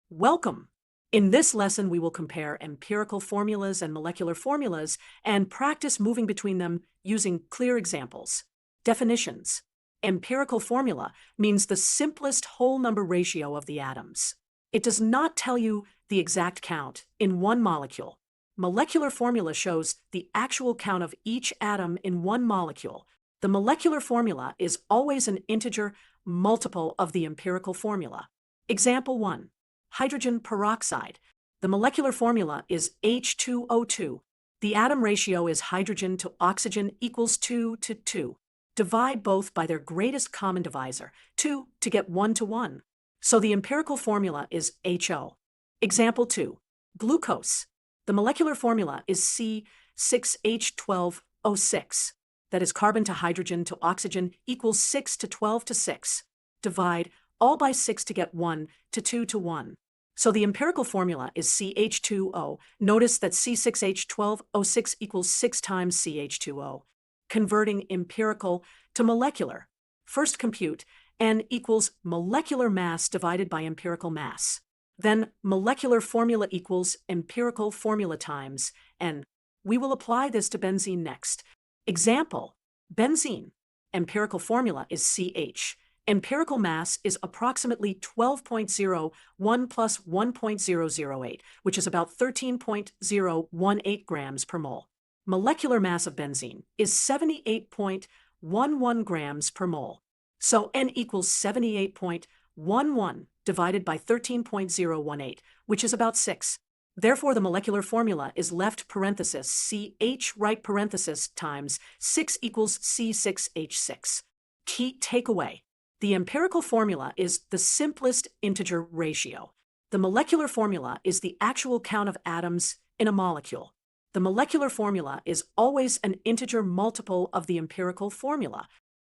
Welcome! In this lesson, we will compare empirical formulas and molecular formulas and practice moving between them using clear examples. Definitions. Empirical formula means the simplest whole number ratio of the atoms. It does not tell you the exact count in one molecule. Molecular formula shows the actual count of each atom in one molecule. The molecular formula is always an integer multiple of the empirical formula. Example 1. Hydrogen peroxide. The molecular formula is H2O2. The atom ratio is hydrogen to oxygen equals 2 to 2. Divide both by their greatest common divisor, 2, to get 1 to 1. So the empirical formula is HO. Example 2. Glucose. The molecular formula is C6H12O6. That is carbon to hydrogen to oxygen equals 6 to 12 to 6. Divide all by 6 to get 1 to 2 to 1. So the empirical formula is CH2O. Notice that C6H12O6 equals 6 times CH2O. Converting empirical to molecular. First compute N equals molecular mass divided by empirical mass. Then molecular formula equals empirical formula times N. We will apply this to benzene next. Example, benzene. Empirical formula is CH. Empirical mass is approximately 12.01 plus 1.008, which is about 13.018 grams per mole. Molecular mass of benzene is 78.11 grams per mole. So N equals 78.11 divided by 13.018, which is about 6. Therefore, the molecular formula is left parenthesis CH right parenthesis times 6 equals C6H6. Key takeaway. The empirical formula is the simplest integer ratio. The molecular formula is the actual count of atoms in a molecule. The molecular formula is always an integer multiple of the empirical formula.